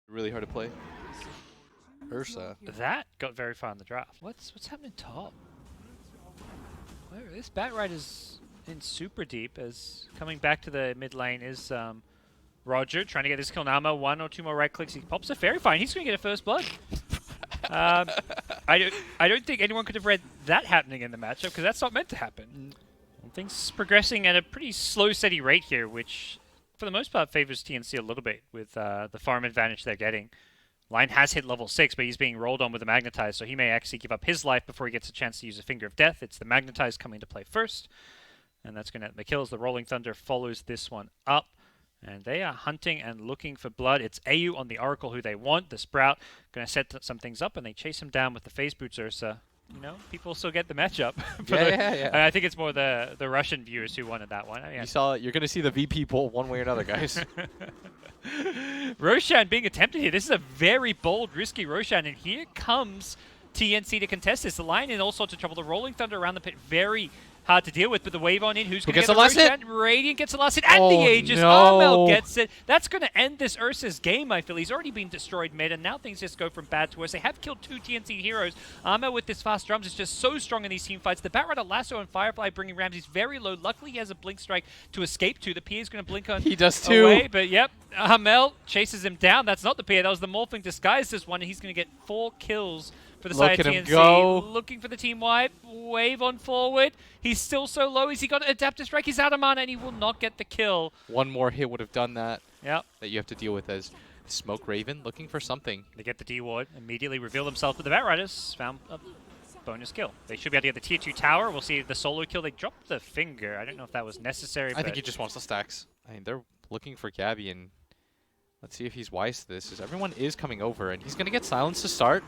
Really hard to play. Ursa. That got very far in the draft. What's happening top? Where this bat rider's in super deep as coming back to the mid lane is Roger trying to get this kill on Armor. One or two more right clicks. He pops a fairy fire and he's going to get a first blood. I don't think anyone could have read that happening in the matchup because that's not meant to happen. And things progressing at a pretty slow, steady rate here, which for the most part favors TNC a little bit with the farm advantage they're getting. Lion has hit level 6, but he's being rolled on with a Magnetize, so he may actually give up his life before he gets a chance to use a Finger of Death. It's the Magnetize coming to play first, and that's going to the kills. The Rolling Thunder follows this one up, and they are hunting and looking for blood. It's AU on the Oracle who they want. The Sprout going to set some things up, and they chase him down with the Phase Boots Ursa. You know, people still get the matchup. Yeah. I think it's more the Russian viewers who wanted that one. I mean, You're going to see the VP pull one way or another, guys. Roshan being attempted here. This is a very bold, risky Roshan, and here comes TNC to contest this. The Lion in all sorts of trouble. The Rolling Thunder around the pit, very hard to deal with, but the wave on in. Who's going to get the last hit? Radiant gets the last hit, and the Aegis. No. Armel gets it. That's going to end this Ursa's game, I feel. He's already been destroyed mid, and now things just go from bad to worse. They have killed 2 TNC heroes. Armel with this fast drums is just so strong in these team fights. The Batrider, Lasso, and Firefly bringing Ramses very low. Luckily, he has a Blink Strike to escape to. The PA is going to blink on He does too. away, but yep, Armel chases him down. That's not the PA. That was the Morphling disguised as one, and he's going to get 4 kills for the side of TNC. Go. Looking for the team wipe. Wave on forward. He's still so low. Is he got to adapt to strike? He's out of mana, and he will not get the kill. One more hit would have done that. Yep. That you have to deal with as Smoke Raven looking for something. They get the D-Ward, immediately reveal themselves, but the Batriders found a bonus kill. They should be able to get the tier 2 tower. We'll see the solo kill. They dropped the Finger. I don't know if that was necessary. I think he just wants the stacks. I mean, they're looking for Gabby, and let's see if he's wise to this. As everyone is coming over, and he's going to get silenced to start.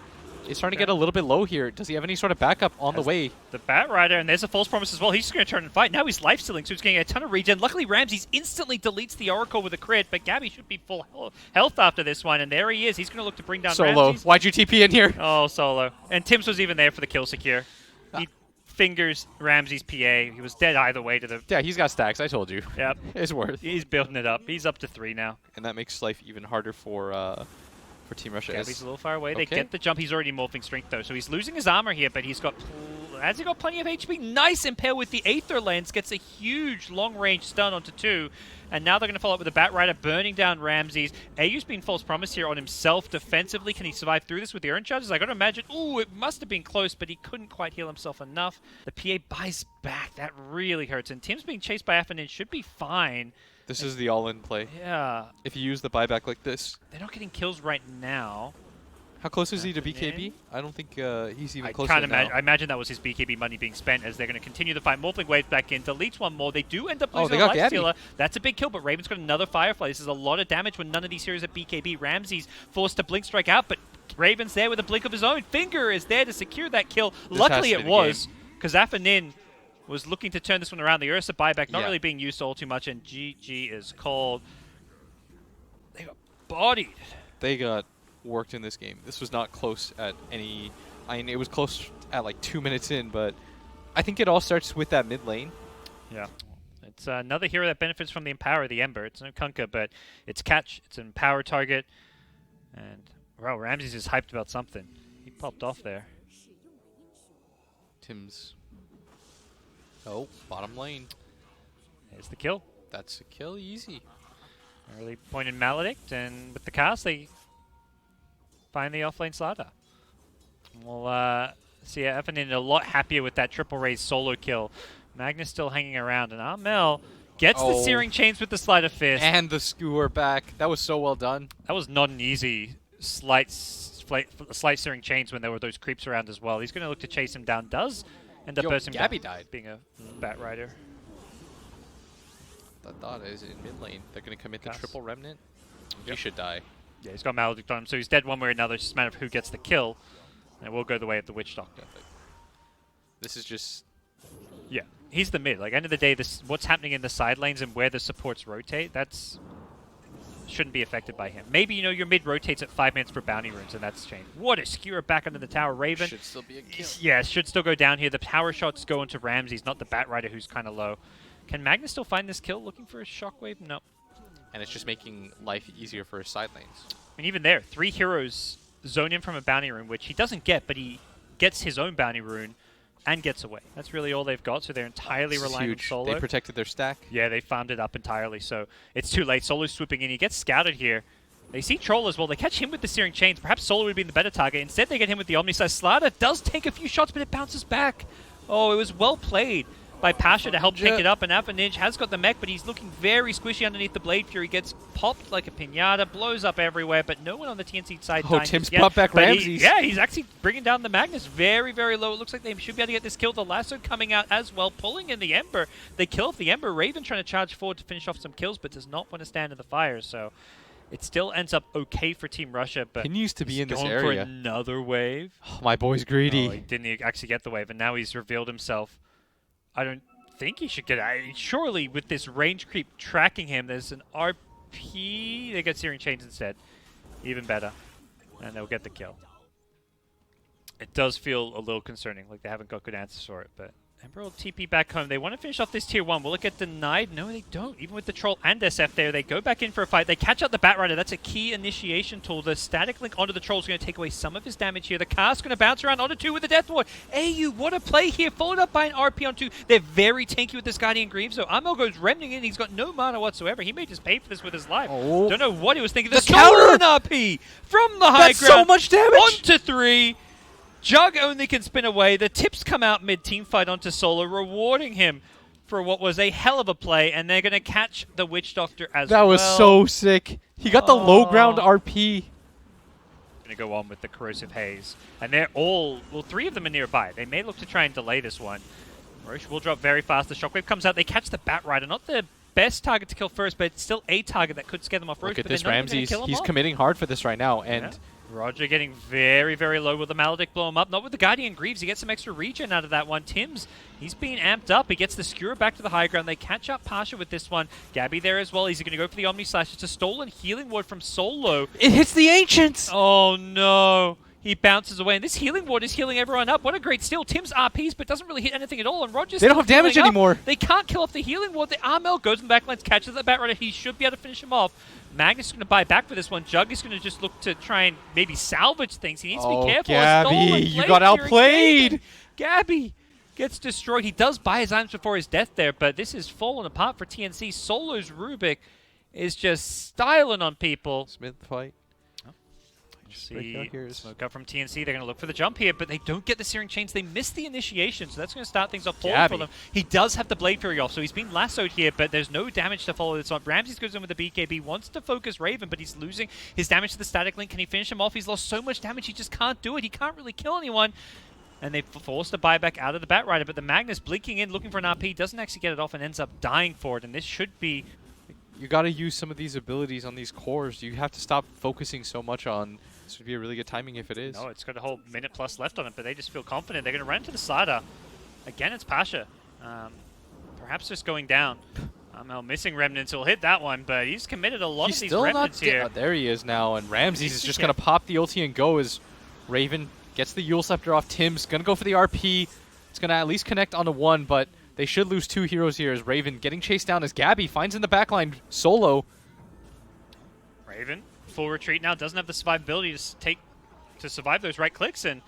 He's starting to get a little bit low here. Does he have any sort of backup on the way? The Batrider, and there's a false promise as well. He's just going to turn and fight. Now he's life-stealing, so he's getting a ton of regen. Luckily, Ramses instantly deletes the Oracle with a crit, but Gabby should be full health after this one, and there he is. He's going to look to bring down Solo. Ramses. Why'd you TP in here? Oh, Solo. And Tims was even there for the kill secure. He fingers Ramses' PA. He was dead either way to the... Yeah, he's got stacks. I told you. Yep. It's worth. He's building it up. He's up to 3 now. And that makes life even harder for Team Russia. Gabby's a little far away. They get the jump. He's already morphing strength, though, so he's losing his armor here, but he's got... Has he got plenty of HP? Nice Impale with the Aether Lens. Gets a huge long-range stun onto 2. And now they're going to follow up with the Batrider burning down Ramses. AU's been false promise here on himself defensively. Can he survive through this with the Urn Charges? I got to imagine... Ooh, it must have been close, but he couldn't quite heal himself enough. The PA buys back. That really hurts. And Tim's being chased by Affanin should be fine. This is the all-in play. Yeah. If you use the buyback like this. They're not getting kills right now. How close is he to BKB? I don't think he's even close I now. I imagine that was his BKB money being spent as they're going to continue the fight. Morphling waves back in, deletes one more. They do end up losing they a got life stealer. Gabby. That's a big kill, but Raven's got another Firefly. This is a lot of damage when none of these heroes are BKB. Ramses forced to blink strike out, but Raven's there with a blink of his own. Finger is there to secure that kill. Luckily it was, because Affanin was looking to turn this one around. The Ursa buyback not really being used all too much, and GG is called. They got bodied. They got worked in this game. This was not close at any... I mean, it was close at like 2 minutes in, but I think it all starts with that mid lane. Yeah. It's another hero that benefits from the Empower, the Ember. It's no Kunkka, but it's Catch. It's an Empower target. And, wow, Ramses is hyped about something. He popped off there. Tim's... Oh, bottom lane. There's the kill. That's a kill, easy. Early point in Maledict, and with the cast, they find the offlane Slaughter. We'll see Affanin a lot happier with that triple raise solo kill. Magnus still hanging around, and Armel gets the Searing Chains with the Sleight of Fist. And the skewer back. That was so well done. That was not an easy slight Searing Chains when there were those creeps around as well. He's going to look to chase him down. Does end up bursting Gabby down, died. being a Batrider. The thought is in mid lane, they're going to commit the triple remnant. He should die. Yeah, he's got Maledict on him, so he's dead one way or another. It's just a matter of who gets the kill. And it will go the way of the Witch Doctor. This is just... Yeah, he's the mid. Like, end of the day, this what's happening in the side lanes and where the supports rotate, that's... shouldn't be affected by him. Maybe, you know, your mid rotates at 5 minutes for bounty runes, and that's changed. What a skewer back under the tower. Raven. Should still be a kill. Yeah, should still go down here. The power shots go into Ramses, not the Batrider, who's kind of low. Can Magnus still find this kill? Looking for a shockwave? No. And it's just making life easier for his side lanes. And even there, 3 heroes zone in from a bounty rune, which he doesn't get, but he gets his own bounty rune and gets away. That's really all they've got, so they're entirely relying on Solo. They protected their stack. Yeah, they farmed it up entirely, so it's too late. Solo's swooping in. He gets scouted here. They see Troll as well. They catch him with the Searing Chains. Perhaps Solo would be the better target. Instead, they get him with the Omni-Slash. Slider does take a few shots, but it bounces back. Oh, it was well played by Pasha to help pick it up, and Avaninj has got the mech, but he's looking very squishy underneath the Blade Fury. Gets popped like a pinata, blows up everywhere, but no one on the TNC side. Oh, Tim's brought back Ramses. Yeah, he's actually bringing down the Magnus very, very low. It looks like they should be able to get this kill. The lasso coming out as well, pulling in the Ember. They kill off the Ember. Raven trying to charge forward to finish off some kills, but does not want to stand in the fire, so it still ends up okay for Team Russia, but He used to be in this going area. for another wave. Oh, my boy's greedy. Oh, he didn't actually get the wave, and now he's revealed himself. I don't think he should get it. Surely, with this range creep tracking him, there's an RP. They get Searing Chains instead. Even better. And they'll get the kill. It does feel a little concerning, like they haven't got good answers for it, but Ember will TP back home. They want to finish off this tier 1. Will it get denied? No, they don't. Even with the Troll and SF there, they go back in for a fight. They catch out the Batrider. That's a key initiation tool. The static link onto the Troll is going to take away some of his damage here. The cast going to bounce around onto 2 with the Death Ward. AU, what a play here. Followed up by an RP on 2. They're very tanky with this Guardian Greaves, so Amel goes remnant in. He's got no mana whatsoever. He may just pay for this with his life. Oh. Don't know what he was thinking. The counter counter! RP from the high That's ground. so much damage! 1 to 3. Jug only can spin away. The tips come out mid-team fight onto Solo, rewarding him for what was a hell of a play, and they're going to catch the Witch Doctor as well. That was so sick. He got the low ground RP. Going to go on with the Corrosive Haze. And they're all, well, 3 of them are nearby. They may look to try and delay this one. Roche will drop very fast. The Shockwave comes out. They catch the Batrider. Not the best target to kill first, but it's still a target that could scare them off Roche. Look at this Ramses. He's committing hard for this right now, and... Yeah. Roger getting very, very low. Will the Maledict blow him up? Not with the Guardian Greaves. He gets some extra regen out of that one. Tim's, he's being amped up. He gets the Skewer back to the high ground. They catch up Pasha with this one. Gabby there as well. He's going to go for the Omni Slash. It's a stolen healing ward from Solo. It hits the Ancients! Oh, no. He bounces away, and this healing ward is healing everyone up. What a great steal. Tim's RPs, but doesn't really hit anything at all, and Roger's They don't have damage anymore. They can't kill off the healing ward. The Armel goes in the backlines, catches the Batrider. He should be able to finish him off. Magnus is going to buy back for this one. Jug is going to just look to try and maybe salvage things. He needs to be careful. Gabby, you got outplayed. Gabby gets destroyed. He does buy his items before his death there, but this is falling apart for TNC. Solo's Rubik is just styling on people. Smith fight. See, smoke up from TNC. They're going to look for the jump here, but they don't get the Searing Chains. They miss the initiation, so that's going to start things off poorly for them. He does have the Blade Fury off, so he's been lassoed here, but there's no damage to follow this on. Ramses goes in with the BKB, wants to focus Raven, but he's losing his damage to the static link. Can he finish him off? He's lost so much damage, he just can't do it. He can't really kill anyone. And they forced a buyback out of the Batrider, but the Magnus blinking in, looking for an RP, doesn't actually get it off and ends up dying for it, and this should be... You got to use some of these abilities on these cores. You have to stop focusing so much on... This would be a really good timing if it is. No, it's got a whole minute plus left on it, but they just feel confident. They're going to run into the slider. Again, it's Pasha. Perhaps just going down. Amel missing Remnants. He'll hit that one, but he's committed a lot of these Remnants here. There he is now, and Ramses is just going to pop the ulti and go as Raven gets the Yule Scepter off. Tim's going to go for the RP. It's going to at least connect onto 1, but they should lose 2 heroes here as Raven getting chased down as Gabby finds in the backline Solo. Raven, full retreat now, doesn't have the survivability to survive those right clicks, and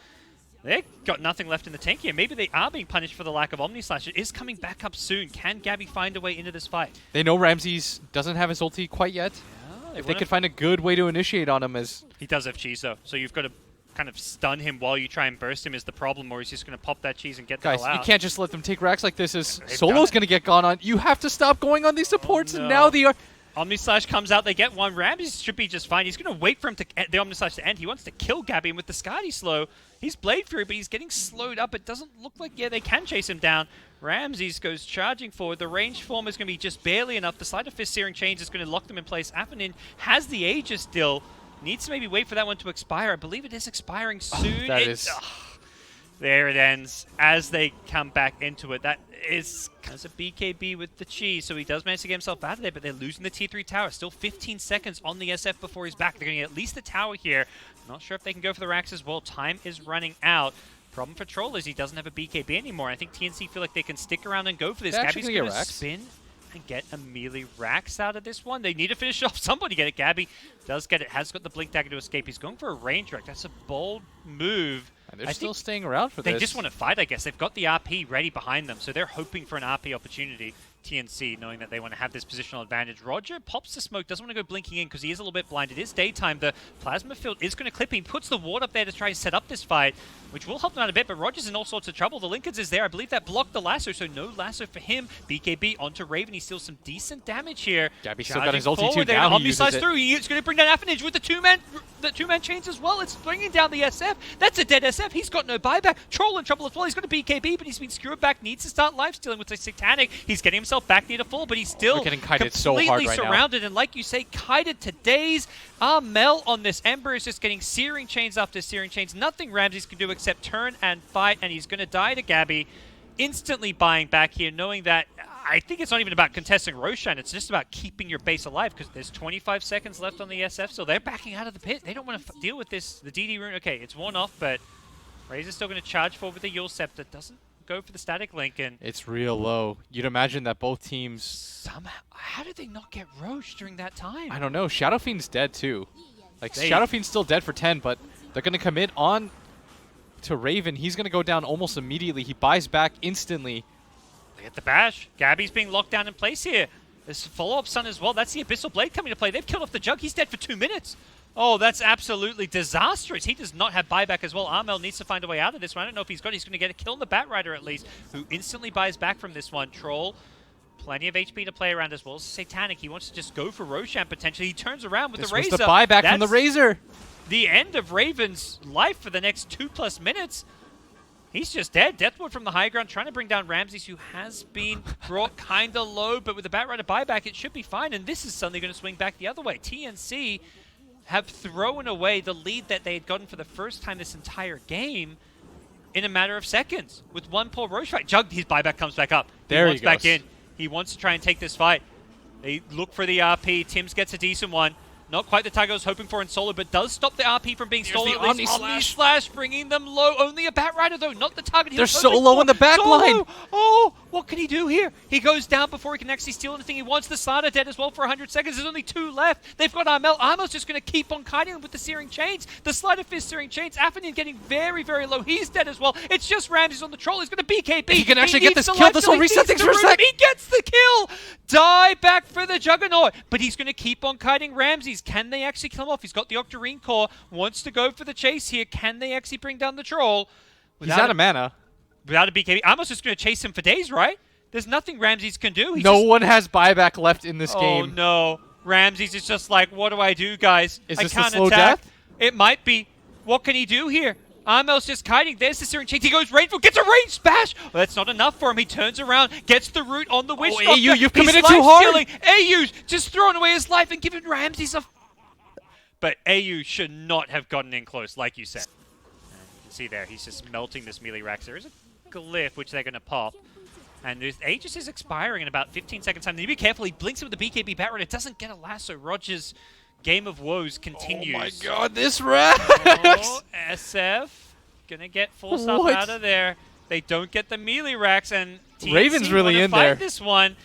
they've got nothing left in the tank here. Maybe they are being punished for the lack of Omni Slash. It is coming back up soon. Can Gabby find a way into this fight? They know Ramses doesn't have his ulti quite yet. Yeah, if they could find a good way to initiate on him as... He does have cheese, though, so you've got to kind of stun him while you try and burst him is the problem, or he's just going to pop that cheese and get the hell out. You can't just let them take racks like this as Solo's going to get gone on. You have to stop going on these supports, and now the... Omni Slash comes out, they get one. Ramses should be just fine. He's going to wait for him to the Omni Slash to end. He wants to kill Gabby, and with the Skadi slow, he's Blade Fury, but he's getting slowed up. It doesn't look like, they can chase him down. Ramses goes charging forward. The range form is going to be just barely enough. The Sleight of Fist Searing Chains is going to lock them in place. Afanin has the Aegis still. Needs to maybe wait for that one to expire. I believe it is expiring soon. There it ends as they come back into it. That is as a BKB with the cheese, so he does manage to get himself out of there, but they're losing the T3 tower. Still 15 seconds on the SF before he's back. They're going to get at least the tower here. Not sure if they can go for the racks as well. Time is running out. Problem for Troll is he doesn't have a BKB anymore. I think TNC feel like they can stick around and go for this. They're Gabby's going to spin and get a melee Rax out of this one. They need to finish off somebody. Get it. Gabby does get it. Has got the Blink Dagger to escape. He's going for a range wreck. That's a bold move. And they're still staying around for this. They just want to fight, I guess. They've got the RP ready behind them, so they're hoping for an RP opportunity. TNC, knowing that they want to have this positional advantage. Roger pops the smoke, doesn't want to go blinking in because he is a little bit blind. It is daytime. The plasma field is going to clip him. Puts the ward up there to try and set up this fight, which will help them out a bit, but Roger's in all sorts of trouble. The Linkens is there. I believe that blocked the lasso, so no lasso for him. BKB onto Raven. He steals some decent damage here. Gabby's still got his ulti too. Now he uses it. through. He's going to bring down Affinage with the two-man chains as well. It's bringing down the SF. That's a dead SF. He's got no buyback. Troll in trouble as well. He's got a BKB, but he's been skewered back. Needs to start life-stealing with the Satanic. He's getting himself back near the full, but he's still getting kited so hard right now. surrounded. And like you say, kited to days. Mel on this Ember is just getting searing chains after searing chains. Nothing Ramses can do except turn and fight, and he's going to die to Gabby. Instantly buying back here, knowing that I think it's not even about contesting Roshan. It's just about keeping your base alive because there's 25 seconds left on the SF, so they're backing out of the pit. They don't want to deal with this. The DD rune, okay, it's worn off, but Razor's still going to charge forward with the Yule Scepter. Doesn't go for the static link, and it's real low. You'd imagine that both teams somehow. How did they not get Roche during that time? I don't know. Shadow Fiend's dead too. Like Shadow Fiend's still dead for 10, but they're going to commit on to Raven. He's going to go down almost immediately. He buys back instantly. They get the bash. Gabby's being locked down in place here. There's follow-up Sun as well. That's the Abyssal Blade coming to play. They've killed off the Jug. He's dead for 2 minutes. Oh, that's absolutely disastrous. He does not have buyback as well. Armel needs to find a way out of this one. I don't know if he's going to get a kill on the Batrider at least, who instantly buys back from this one. Troll, plenty of HP to play around as well. Satanic, he wants to just go for Roshan potentially. He turns around with the Razor. This was the buyback from the Razor. The end of Raven's life for the next 2+ minutes. He's just dead. Deathwood from the high ground, trying to bring down Ramses, who has been brought kind of low, but with the Batrider buyback, it should be fine, and this is suddenly going to swing back the other way. TNC have thrown away the lead that they had gotten for the first time this entire game in a matter of seconds with one poor Roche fight. Jug, his buyback comes back up. There he goes. Back in. He wants to try and take this fight. They look for the RP. Tims gets a decent one. Not quite the target I was hoping for in solo, but does stop the RP from being stolen. The Omni Slash bringing them low. Only a Batrider, though, not the target. They're so low in the back line. Oh, what can he do here? He goes down before he can actually steal anything he wants. The Slider dead as well for 100 seconds. There's only 2 left. They've got Armel. Armel's just going to keep on kiting him with the Searing Chains. The Slider Fist Searing Chains. Affinan getting very, very low. He's dead as well. It's just Ramses on the Troll. He's going to BKB. He can actually get this kill. This will reset things for a sec. He gets the kill. Die back for the Juggernaut. But he's going to keep on kiting Ramses. Can they actually kill him off? He's got the Octarine Core. Wants to go for the chase here. Can they actually bring down the Troll? He's out of mana. Without a BKB. Armel's just going to chase him for days, right? There's nothing Ramses can do. No one has buyback left in this game. Oh, no. Ramses is just like, what do I do, guys? Is I this can't a slow attack. death? It might be. What can he do here? Armel's just kiting. There's the Searing Chains. He goes rangeful, gets a range bash. Well, that's not enough for him. He turns around, gets the root on the Witch Doctor. AU, you've committed too hard. AU's just throwing away his life and giving Ramses a... But AU should not have gotten in close, like you said. And you can see there, he's just melting this melee Rax. There is a glyph, which they're going to pop. And the Aegis is expiring in about 15 seconds time. They need to be careful. He blinks it with the BKB Batrider. It doesn't get a lasso. Roger's game of woes continues. Oh my god, this Rax! Oh, SF gonna get full stuff out of there. They don't get the melee Rax, and TNC Raven's really in there. This one.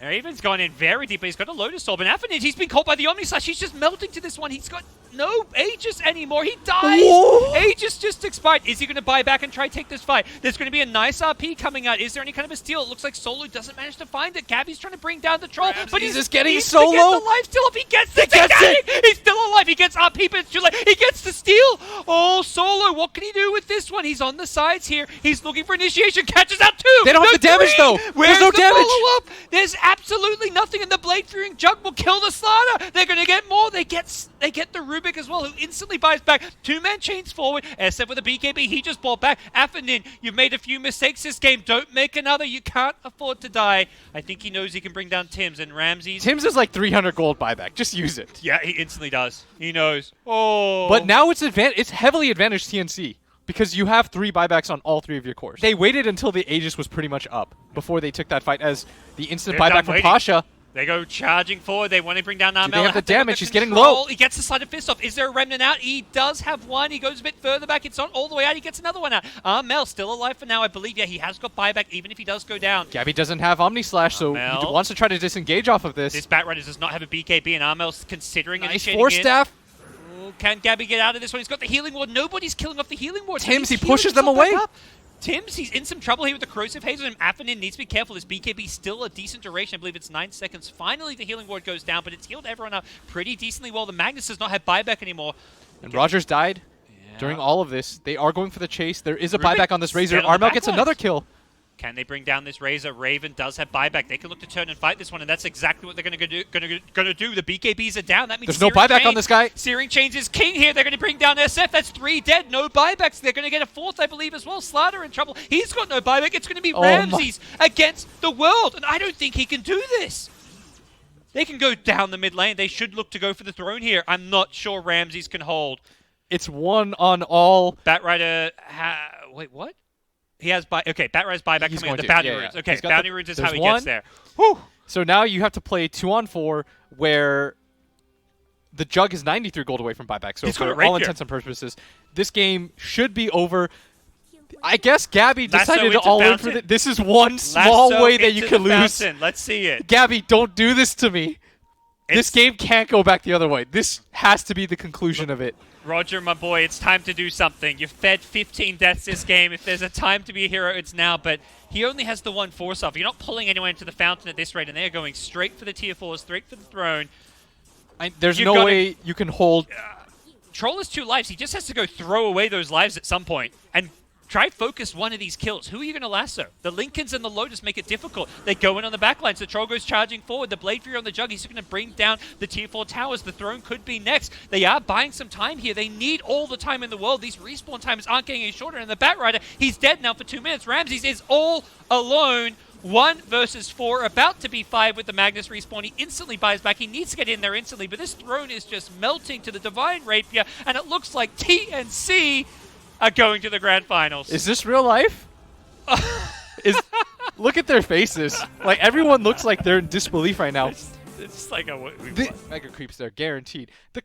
Raven's gone in very deep, but he's got a Lotus Orb. And Affinage, he's been caught by the Omnislash. He's just melting to this one. He's got no Aegis anymore. He dies. Whoa. Aegis just expired. Is he going to buy back and try to take this fight? There's going to be a nice RP coming out. Is there any kind of a steal? It looks like Solo doesn't manage to find it. Gabby's trying to bring down the Troll, but he's just getting solo. He solo. the life steal up. He gets the Satanic. He's still alive. He gets RP, but it's too late. He gets the steal. Oh, Solo, what can he do with this one? He's on the sides here. He's looking for initiation. Catches out 2. They don't have the damage, though. Where's There's no the damage. follow-up? There's absolutely nothing, and the Blade Furing Jug will kill the Slider. They're going to get more. They get the Rubik as well, who instantly buys back. 2-man chains forward. SF with a BKB. He just bought back. Affinan, you've made a few mistakes this game. Don't make another. You can't afford to die. I think he knows he can bring down Tims and Ramses. Tims is like 300 gold buyback. Just use it. Yeah, he instantly does. He knows. Oh. But now it's heavily advantaged TNC. Because you have 3 buybacks on all 3 of your cores. They waited until the Aegis was pretty much up before they took that fight, as the instant buyback from Pasha They go charging forward. They want to bring down Armel. They have the damage. He's getting control. low. He gets the sleight fist off. Is there a remnant out? He does have one. He goes a bit further back. It's not all the way out. He gets another one out. Armel still alive for now, I believe. Yeah, he has got buyback, even if he does go down. Gabby doesn't have Omni Slash, so he wants to try to disengage off of this. This Batrider does not have a BKB, and Armel's considering initiating Force staff. Oh, can Gabby get out of this one? He's got the healing ward. Nobody's killing off the healing ward. Tims, he pushes them away. Tims, he's in some trouble here with the corrosive hazel, and Afinin needs to be careful. This BKB still a decent duration. I believe it's 9 seconds. Finally, the healing ward goes down, but it's healed everyone up pretty decently well. The Magnus does not have buyback anymore. And Rogers died during all of this. They are going for the chase. There is a buyback on this Razor. Armel gets another kill. Can they bring down this Razor? Raven does have buyback. They can look to turn and fight this one, and that's exactly what they're going to do. The BKBs are down. That means there's no buyback on this guy. Searing Chains is king here. They're going to bring down SF. That's 3 dead. No buybacks. They're going to get a 4th, I believe, as well. Slater in trouble. He's got no buyback. It's going to be Ramses against the world, and I don't think he can do this. They can go down the mid lane. They should look to go for the throne here. I'm not sure Ramses can hold. It's 1 on all. Batrider. Wait, what? He has Batrider's buyback coming out. The bounty runes. Okay, bounty runes is how he gets there. Whew. So now you have to play 2 on 4, where the Jug is 93 gold away from buyback. So for all intents and purposes, this game should be over. I guess Gabby decided to all in for this. This is one small way that you can lose. Let's see it. Gabby, don't do this to me. This game can't go back the other way. This has to be the conclusion of it. Roger, my boy, it's time to do something. You've fed 15 deaths this game. If there's a time to be a hero, it's now. But he only has the 1 force off. You're not pulling anyone into the fountain at this rate, and they're going straight for the tier 4s, straight for the throne. There's no way you can hold. Troll has 2 lives. He just has to go throw away those lives at some point and try focus one of these kills. Who are you going to lasso? The Lincolns and the Lotus make it difficult. They go in on the backlines. The Troll goes charging forward. The Blade Fury on the Jug. He's going to bring down the tier 4 towers. The throne could be next. They are buying some time here. They need all the time in the world. These respawn times aren't getting any shorter. And the Batrider, he's dead now for 2 minutes. Ramses is all alone. 1 versus 4, about to be 5 with the Magnus respawn. He instantly buys back. He needs to get in there instantly, but this throne is just melting to the Divine Rapier, and it looks like TNC are going to the grand finals. Is this real life? Look at their faces. Like, everyone looks like they're in disbelief right now. It's like a... Mega creeps there, guaranteed. The